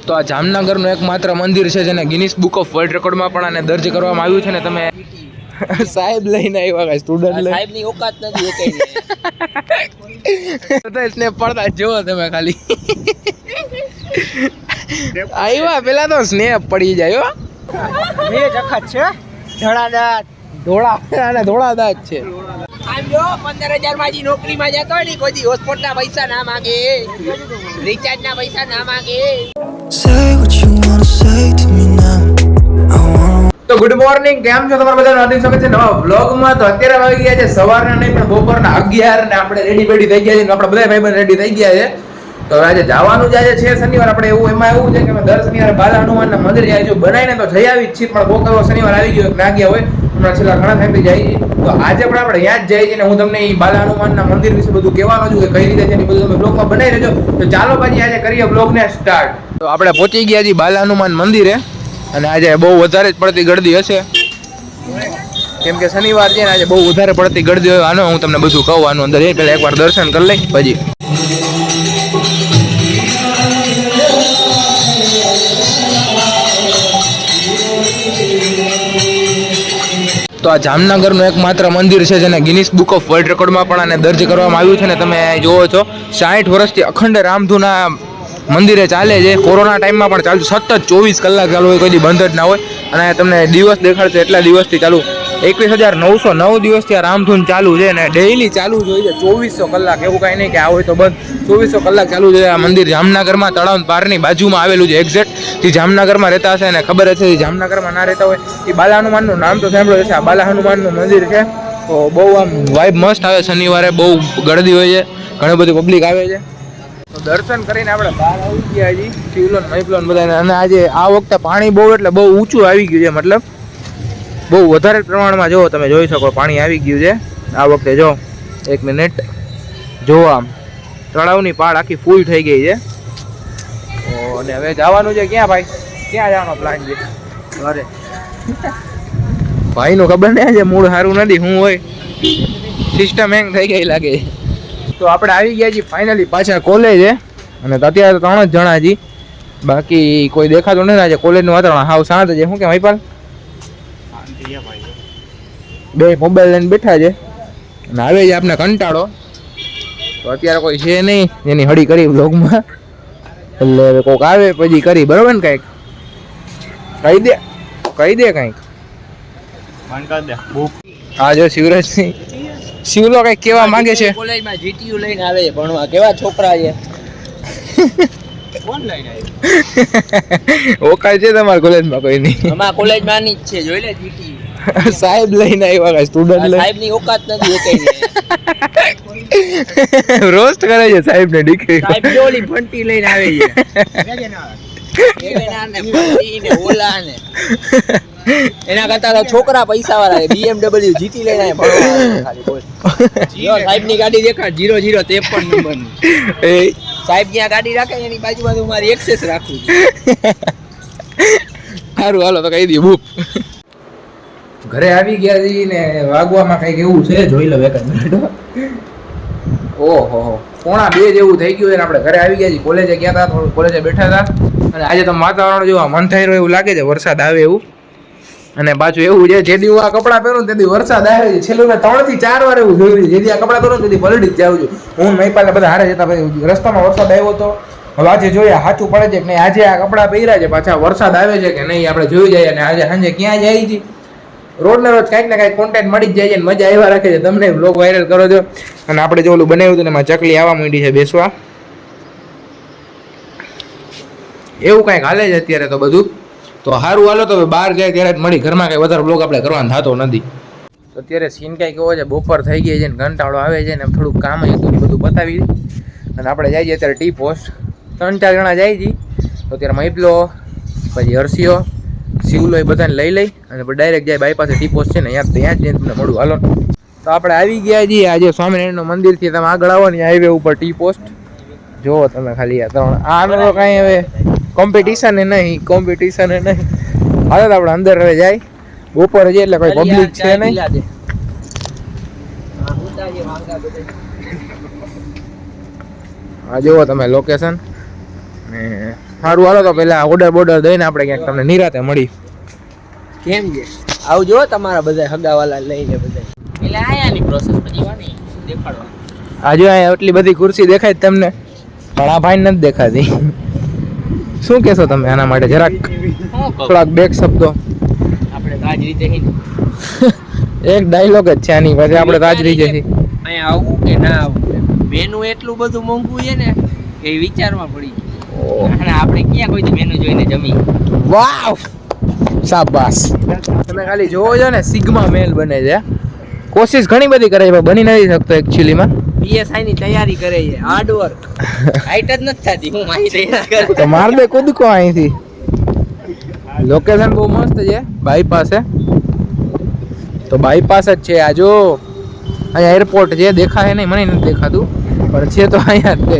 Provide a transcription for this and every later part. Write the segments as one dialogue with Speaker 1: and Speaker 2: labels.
Speaker 1: તો આ જામનગરનું એકમાત્ર મંદિર છે જેને ગિનિસ બુક ઓફ વર્લ્ડ રેકોર્ડમાં પણ આને દર્જ કરવામાં આવ્યું છે ને તમે સાહેબ લઈને આવ્યા કઈ સ્ટુડન્ટ લઈને
Speaker 2: સાહેબની ઓકાત નથી એકેય
Speaker 1: તો સ્નેપ પડતા જોવો તમે ખાલી આવ્યા પેલા તો સ્નેપ પડી જાય હો
Speaker 2: બે જખત છે ધડાદાત
Speaker 1: ધોળા દાંત છે
Speaker 2: આમ જો 15,000 માં જી નોકરીમાં જતો હોય ને કોઈ દી હોસ્પિટલના પૈસા ના માંગે રિચાર્જના પૈસા ના માંગે
Speaker 3: Say what you wanna say to me now. I wanna.
Speaker 1: તો ગુડ મોર્નિંગ કેમ છો તમારા બધાનું હાર્દિક સ્વાગત છે નવા વ્લોગમાં. તો અત્યારે વાગી ગયા છે સવારના નહીં પણ બપોરના 11 ને આપણે રેડી બેડી થઈ ગયા છે આપણે બધા ભાઈબંધ રેડી થઈ ગયા છે. તો આજે જવાનું જ આજે છે શનિવાર આપણે એમાં એવું છે કે અમે દર શનિવારે બાલા હનુમાનના મંદિર જાય છે બનાવીને તો જઈ આવી જ છીએ પણ બહુ એવો શનિવાર આવી ગયો ના ગયા હોય હમણાં છેલ્લા ઘણા ટાઈમથી જાય છે. તો આજે પણ આપણે ત્યાં જ જઈએ છીએ ને હું તમને એ બાલા હનુમાનના મંદિર વિશે બધું કહેવાનું છું કે કઈ રીતે છે ને બધું તમે બ્લોગમાં બનાવી રહેજો. તો ચાલો પછી આજે કરીએ બ્લોગને સ્ટાર્ટ. તો આપણે પહોંચી ગયા છીએ બાલા હનુમાન મંદિરે અને આજે બહુ વધારે જ પડતી ગળદી હશે કેમ કે શનિવાર છે ને આજે બહુ વધારે પડતી ગળદી હોય. આનો હું તમને બધું કહું આનું અંદર એ પહેલાં એકવાર દર્શન કરી લઈ પછી. તો આ જામનગરનું એકમાત્ર મંદિર છે જેને ગિનિસ બુક ઓફ વર્લ્ડ રેકોર્ડમાં પણ આને દર્જ કરવામાં આવ્યું છે ને તમે જોવો છો 60 વર્ષથી અખંડ રામધૂના મંદિરે ચાલે છે. કોરોના ટાઈમમાં પણ ચાલતું સતત 24 કલાક ચાલુ હોય, કોઈ દી બંધ જ ના હોય. અને તમને દિવસ દેખાડશે એટલા દિવસથી ચાલુ 21,909 દિવસથી આ રામધૂન ચાલુ છે અને ડેઈલી ચાલુ જ હોય છે 2400 કલાક. એવું કાંઈ નહીં કે આ હોય તો બંધ, 2400 કલાક ચાલુ છે. આ મંદિર જામનગરમાં તળાવ પારની બાજુમાં આવેલું છે. એક્ઝેક્ટ જે જામનગરમાં રહેતા હશે અને ખબર છે જે જામનગરમાં ના રહેતા હોય એ બાલા હનુમાનનું નામ તો સાંભળ્યું છે. આ બાલા હનુમાનનું મંદિર છે તો બહુ આમ વાઇબ મસ્ત આવે. શનિવારે બહુ ગળદી હોય છે, ઘણી બધી પબ્લિક આવે છે. તો દર્શન કરીને આપણે બહાર આવી ગયા છીએ શિવલોન મહીપલોન બધાને. અને આજે આ વખતે પાણી બહુ એટલે બહુ ઊંચું આવી ગયું છે, મતલબ બહુ વધારે પ્રમાણમાં જો તમે જોઈ શકો પાણી આવી ગયું છે આ વખતે. જો એક મિનિટ જો આમ તળાવની પાળ આખી ફૂલ થઈ ગઈ છે. અને હવે જવાનું છે ક્યાં ભાઈ? ક્યાં જવાનો પ્લાન છે? ઘરે ભાઈનું ખબર નહીં આજે મૂળ સારું નથી શું હોય, સિસ્ટમ હેંગ થઈ ગઈ લાગે. તો આપણે આવી ગયા છીએ ફાઇનલી પાછા કોલેજે અને અત્યારે તો 3 જ જણા છીએ, બાકી કોઈ દેખાતું નથી. આજે કોલેજનું વાતાવરણ હાવ શાંત છે. શું કે મહિપાલ? બે મોબાઈલ લઈને બેઠા છે અને આવે છે આપણે કંટાળો. તો અત્યારે કોઈ છે નહીં જેની હળી કરી બ્લોગમાં, એટલે હવે કોઈક આવે પછી કરી. બરોબર ને? કંઈક કહી દે કંઈક. હા જો શિવરાજસિંહ શિવલો કંઈક કેવા માંગે છે.
Speaker 2: કોલેજમાં જીટીયુ લઈને આવે છે ભણવા. કેવા છોકરા છે. ઓનલાઈન આવે
Speaker 1: ઓકાય છે તમારા કોલેજમાં? કોઈ નહીં,
Speaker 2: અમારા કોલેજમાં ની જ છે. જોઈ લે જીટીયુ
Speaker 1: સાહેબ લઈને આવ્યા કઈ સ્ટુડન્ટ લઈને.
Speaker 2: સાહેબની ઓકાત નથી એકેય
Speaker 1: રોસ્ટ કરે છે સાહેબ ને દીકરી.
Speaker 2: સાહેબ જોલી ફંટી લઈને આવે છે. એના કરતા તો છોકરા પૈસા વાળા BMW જીટી લઈને આવે ખાલી બોલ. સાહેબ ની ગાડી દેખાડ 0053 નંબર ની. સાહેબ જ્યાં ગાડી રાખે એની બાજુમાં હું મારી એક્સેસ રાખું છું.
Speaker 1: સારું હાલો તો કહી દઈએ બુક. ઘરે આવી ગયા છીએ ને વાગવામાં કંઈક એવું છે, જોઈ લો એક મિનિટ. ઓહો 1:45 જેવું થઈ ગયું છે ને આપણે ઘરે આવી ગયા છીએ. કોલેજે ગયા હતા, થોડું કોલેજે બેઠા હતા અને આજે તો વાતાવરણ જોવા મન થઈ રહ્યું એવું લાગે છે, વરસાદ આવે એવું. અને પાછું એવું છે જે દી હું આ કપડાં પહેરું તે દી વરસાદ આવે છે. છેલ્લું મેં 3 થી 4 વાર એવું જોયું છે. જે દી આ કપડાં પહેરું તે દી પલટી જ જાઉં છું હું. મહીપાલ બધા હારે જતા પછી રસ્તામાં વરસાદ આવ્યો હતો. હવે આજે જોઈએ સાચું પડે છે કે નહીં. આજે આ કપડાં પહેર્યા છે પાછા વરસાદ આવે છે કે નહીં આપણે જોઈ જઈએ. અને આજે સાંજે ક્યાં જાય છે રોજ ને રોજ કાંઈક ને કાંઈક કોન્ટેન્ટ મળી જ જાય છે. મજા આવ્યા રાખે છે. તમને બ્લોગ વાયરલ કરો છો. અને આપણે જે ઓલું બનાવ્યું હતું ને એમાં ચકલી આવવા માંડી છે બેસવા, એવું કાંઈક હાલે છે અત્યારે તો બધું. તો સારું હાલો તો બહાર જાય ત્યારે જ મળી. ઘરમાં કંઈ વધારે બ્લોગ આપણે કરવાનો થતો નથી. તો અત્યારે સીન કાંઈક એવો છે, બપોર થઈ ગઈ છે ને કંટાળો આવે છે ને થોડુંક કામ હતું બધું પતાવી અને આપણે જઈએ છીએ અત્યારે ટી પોસ્ટ. 3-4 જણા જાય છીએ. તો અત્યારે મહિપલો પછી હર્ષિયો શિવલો એ બધાને લઈ અને ડાયરેક્ટ જાય બાયપાસે ટી પોસ્ટ છે ને ત્યાં જ તમને મળું. હાલો તો આપણે આવી ગયા છીએ આજે સ્વામિનારાયણનું મંદિરથી. તમે આગળ આવો ને હાઈવે ઉપર ટી પોસ્ટ જોવો તમે ખાલી. આ 3 આનો તો કાંઈ હવે કોમ્પિટિશન એ નહીં. હાલો તો આપણે અંદર હવે જાય. બપોરે જઈએ એટલે કોઈ પબ્લિક છે નહીં. આ જુઓ તમે લોકેશન ને સારું હાલો તો પેલા ઓર્ડર બોર્ડર દઈને આપણે ક્યાંક તમને નિરાતે મળી.
Speaker 2: કેમ છે આવજો તમારા બધા હગાવાલા લઈને બધા એટલે આયાની પ્રોસેસ પછી વાની દેખાડવા.
Speaker 1: આજે અહીંયા એટલી બધી ખુરશી દેખાય તમને, પણ આ ભાઈ નથી દેખાતી. શું કહેશો તમે આના માટે જરાક થોડાક બેક શબ્દો?
Speaker 2: આપણે તો આજ રીતે
Speaker 1: એક ડાયલોગ જ છે આની પછી આપણે તો આજ રીતે
Speaker 2: અહીંયા આવવું કે ના આવવું, મેનુ એટલું બધું મોંઘું છે ને કે વિચારમાં પડી ગયું. અને આપણે ક્યાં કોઈ મેનુ જોઈને જમી.
Speaker 1: વાવ શાબાશ. તમે ખાલી જોવો છો ને સિગ્મા મેલ બને છે. કોશિશ ઘણી બધી કરે છે પણ બની નથી શકતો એકચ્યુઅલીમાં.
Speaker 2: પીએસઆઈ ની તૈયારી કરે છે, હાર્ડ વર્ક. હાઈટ જ નથી થતી, હું મારી તૈયારી કરું.
Speaker 1: તો માર દે કૂદકો અહીંથી. લોકેશન બહુ મસ્ત છે બાયપાસ છે, તો બાયપાસ જ છે. આ જો અહીંયા એરપોર્ટ છે, દેખાય નહીં, મને નથી દેખાતું પણ છે તો અહીંયા જ છે.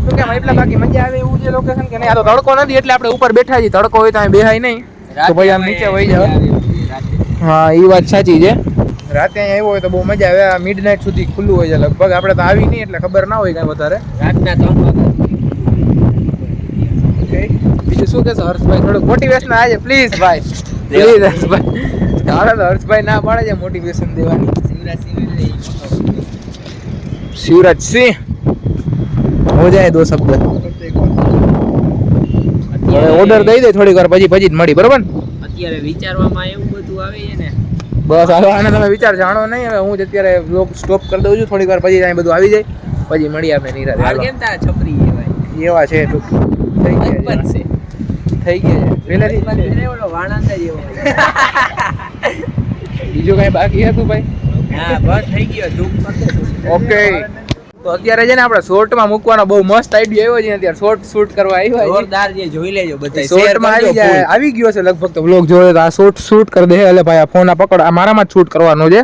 Speaker 1: શું કેમ એટલે બાકી મજા આવે એવું છે લોકેશન કે નહીં? આ તો તડકો નથી એટલે આપણે ઉપર બેઠા છીએ, તડકો હોય તો અહીં બેહાય નહીં તો ભાઈ આમ નીચે વહી જાવ. હા એ વાત સાચી છે. રાતે અહીંયા આવ્યો હોય તો બહુ મજા આવે. આ મિડનાઇટ સુધી ખુલ્લું હોય છે લગભગ. આપણે તો આવી નહીં એટલે ખબર ના હોય કાંઈ વધારે.
Speaker 2: રાતના 3 વાગે.
Speaker 1: બીજું શું કહેશો હર્ષભાઈ? થોડુંક મોટિવેશન આજે પ્લીઝ ભાઈ, પ્લીઝ હર્ષભાઈ. હાલો તો હર્ષભાઈ ના પાડે છે મોટિવેશન દેવાની. શિવરાજ સિંહ હો જાય દો શબ્દ. હવે ઓર્ડર દઈ દે થોડીક વાર પછી જ મળી, બરોબર ને?
Speaker 2: અત્યારે વિચારવામાં એવું બધું આવે છે ને
Speaker 1: બસ હાલો આને તમે વિચાર જાણો નહીં. હવે હું જ અત્યારે વ્લોગ સ્ટોપ કરી દઉં છું, થોડીક વાર પછી અહીં બધું આવી જાય પછી મળી આપણે નિરાતે.
Speaker 2: હાલ કેમ તારા છપરી ભાઈ
Speaker 1: એવા છે થઈ ગયા છે પહેલેથી.
Speaker 2: ઓલો વાણાંદા જેવો.
Speaker 1: બીજું કઈ બાકી હતું ભાઈ?
Speaker 2: હા બસ થઈ ગયો. ઝૂમ કરી દે.
Speaker 1: ઓકે તો અત્યારે છે ને આપણે શોર્ટમાં મૂકવાનો બહુ મસ્ત આઈડિયા આવ્યો છે. અત્યારે શોર્ટ શૂટ કરવા આવ્યા છે.
Speaker 2: જોરદાર છે, જોઈ લેજો બધા.
Speaker 1: શોર્ટમાં આવી જાય, આવી ગયો છે લગભગ. તો વ્લોગ જોયો તો આ શોર્ટ શૂટ કરી દે. એટલે ભાઈ આ ફોન આ પકડ, આ મારામાં જ શૂટ કરવાનો છે.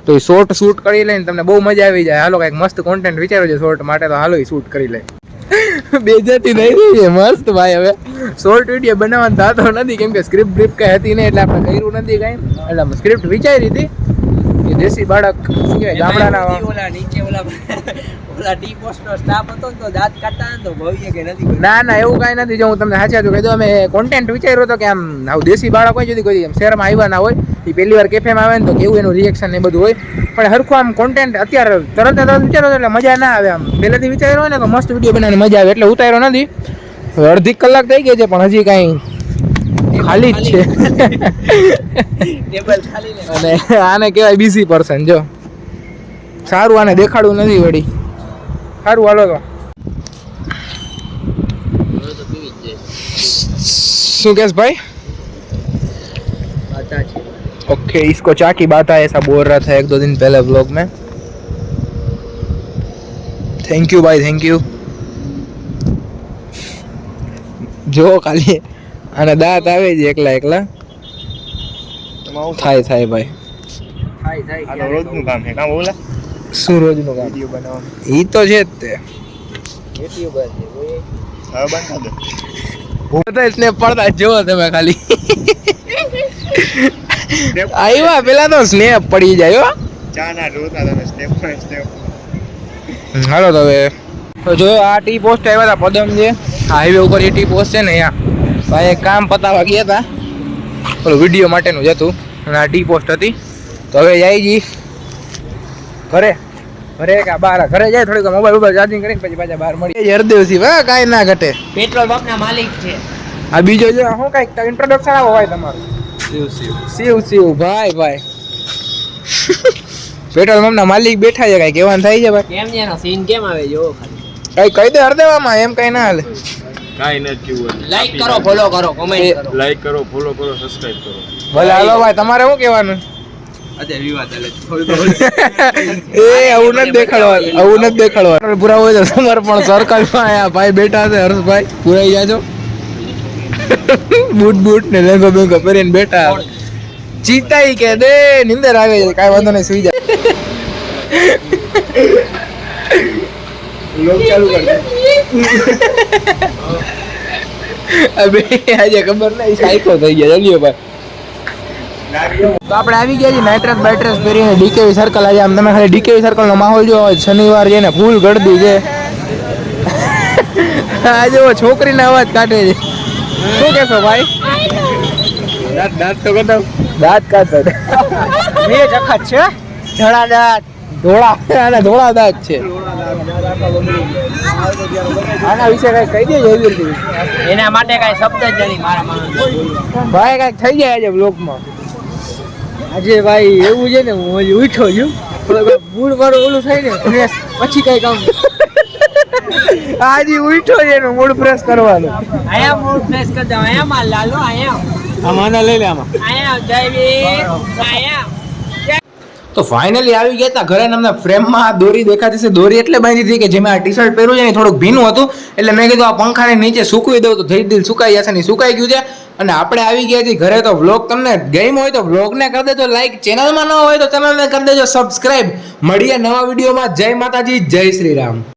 Speaker 1: તો એ શોર્ટ શૂટ કરી લઈને તમને બહુ મજા આવી જાય. હાલો કંઈક મસ્ત કોન્ટેન્ટ વિચારો છે શોર્ટ માટે, તો હાલો એ શૂટ કરી લે. બેજતી નહીં રહી છે મસ્ત ભાઈ. હવે શોર્ટ વિડીયો બનાવવાનું થતો નથી કેમ કે સ્ક્રિપ્ટ બ્રિપ કઈ હતી નહીં એટલે આપણે કર્યું નથી કાંઈ. એટલે સ્ક્રિપ્ટ વિચારી હતી કે દેશી બાળક શું કહેવાય ગામડાના
Speaker 2: ઓલા નીચે ઓલા ટી પોસ્ટનો સ્ટાફ હતો તો દાંત કાઢતા ને તો ભવ્ય કે નથી.
Speaker 1: ના ના એવું કાંઈ નથી. જો હું તમને સાચા કહી દઉં, અમે કોન્ટેન્ટ વિચાર્યો હતો કે આમ આવું દેશી બાળક હોય যদি કોઈ શહેરમાં આવ્યા ના હોય એ પહેલી વાર કેફેમાં આવે ને તો કેવું એનું રિએક્શન ને બધું હોય. પણ હરખું આમ કોન્ટેન્ટ અત્યારે તરત વિચારો એટલે મજા ના આવે. આમ પહેલેથી વિચાર્યો હોય ને તો મસ્ત વિડીયો બનાવવાની મજા આવે એટલે ઉતાર્યો નથી. અડધી કલાક થઈ ગઈ છે પણ હજી કાંઈ ખાલી જ છે.
Speaker 2: ટેબલ ખાલી ને
Speaker 1: અને આને કહેવાય બીઝી પર્સન. જો સારું આને દેખાડવું નથી વળી. સારું હાલો તો શું કહેશ ભાઈ?
Speaker 2: आता है.
Speaker 1: ओके इसको चाय की बात है ऐसा बोल रहा था 1-2 दिन पहले व्लॉग में. थैंक यू भाई, थैंक यू. જો ખાલી અને દાંત આવે છે એકલા એકલા થાય ભાઈ.
Speaker 2: થાય
Speaker 4: આ રોજનું કામ છે. કામ ઓલા
Speaker 1: શું રોજનું કામ?
Speaker 4: વિડિયો બનાવવાનું.
Speaker 1: ઈ તો છે જ તે.
Speaker 2: યુટ્યુબર છે કોઈ.
Speaker 4: હવે બના દે.
Speaker 1: બધા સ્નેપ પડતા જોવો તમે ખાલી. આવ્યા પેલા તો સ્નેપ પડી જાય હો.
Speaker 4: ચા ના જોતા તમે સ્ટેપ બાય સ્ટેપ.
Speaker 1: હાલો તો હવે તો જો આ ટી પોસ્ટ આવ્યા હતા પદમ જે હાઈવે ઉપર એ ટી પોસ્ટ છે ને અહીંયા ભાઈ એક કામ પતાવવા ગયા હતા, ઓલું વિડીયો માટેનું જ હતું અને આ ટી પોસ્ટ હતી. તો હવે જાય જી ઘરે કે બહાર ઘરે જાય થોડીક મોબાઈલ ચાર્જિંગ કરીને પછી પાછા બહાર મળી. હરદેવસિંહ હા કાંઈ ના ઘટે.
Speaker 2: પેટ્રોલ પંપના માલિક છે.
Speaker 1: આ બીજો જો શું કાંઈક ઇન્ટ્રોડક્શન આવો હોય તમારું. શિવ ભાઈ પેટ્રોલ પંપના માલિક બેઠા છે, કાંઈ કહેવાનું થાય છે ભાઈ?
Speaker 2: કેમ છે એનો સીન કેમ આવે જો ખાલી.
Speaker 1: કઈ કહી દે હરદેવામાં એમ કઈ ના હાલે.
Speaker 4: કાઈ નથી કેવું.
Speaker 2: લાઈક કરો, ફોલો કરો, કમેન્ટ કરો.
Speaker 4: લાઈક કરો, ફોલો કરો, સબસ્ક્રાઇબ કરો.
Speaker 1: ભલે હાલો ભાઈ તમારે શું કહેવાનું?
Speaker 2: અત્યારે વિવાદ ચાલે
Speaker 1: એ આવું નથી દેખાડવાનું. પૂરા હોય તો સમર્પણ સર્કલમાં આયા ભાઈ બેઠા છે. હર્ષભાઈ પૂરાઈ જાજો. બૂટ ને લેંગો બેંગો પહેરીને બેઠા. ચીતાઈ કે દે નિંદર આવે છે, કાંઈ વાંધો નહીં સુઈ જાય. લોક ચાલુ કર દે. અબે આજે ખબર નહીં સાયકો થઈ ગયા. જલ્દી ભાઈ તો આપણે આવી ગયા છીએ નાઇટ્રેસ બાઇટ્રેસ પહેરીને ડીકેવી સર્કલ. આજે આમ તમે ખાલી ડીકેવી સર્કલનો માહોલ જો શનિવાર છે ને ફૂલ ગળદી છે. આ જો છોકરીના અવાજ કાઢે છે. શું કહેશો ભાઈ?
Speaker 4: દાંત તો કદાચ
Speaker 1: દાંત કાઢે
Speaker 2: બે જખત છે ધડા દાંત
Speaker 1: ધોળા આના ધોળા દાંત છે. આના વિશે કઈ કહી દેજો એવી રીતે.
Speaker 2: એના માટે કઈ શબ્દ જ નથી મારા માણસ
Speaker 1: ભાઈ કઈક થઈ જાય આજે બ્લોગમાં.
Speaker 2: આજે ભાઈ એવું છે ને હું હજી ઉઠ્યો છું મૂળ મારું ઓલું થાય ને ફ્રેશ પછી કઈ કામ
Speaker 1: આજે ઉઠો છે એનું મૂડ ફ્રેશ કરવાનું.
Speaker 2: આયા મૂળ ફ્રેશ કરી દો આયા માલ લાલો આયા
Speaker 4: આમાં લઈ લે આમાં.
Speaker 2: આયા જયવીર આયા
Speaker 1: તો ફાઇનલી આવી ગયા હતા ઘરે. અમને ફ્રેમમાં દોરી દેખાતી છે. દોરી એટલે બાંધી હતી કે જેમાં આ ટી શર્ટ પહેર્યું છે ને થોડુંક ભીનું હતું, એટલે મેં કીધું આ પંખાને નીચે સૂકવી દઉં તો થઈ દિલ સુકાઈ જશે ને સુકાઈ ગયું છે. અને આપણે આવી ગયા છીએ ઘરે. તો વ્લોગ તમને ગમ્યો હોય તો વ્લોગને કરી દેજો લાઈક, ચેનલમાં ન હોય તો ચેનલને કરી દેજો સબસ્ક્રાઇબ. મળીએ નવા વિડીયોમાં. જય માતાજી, જય શ્રી રામ.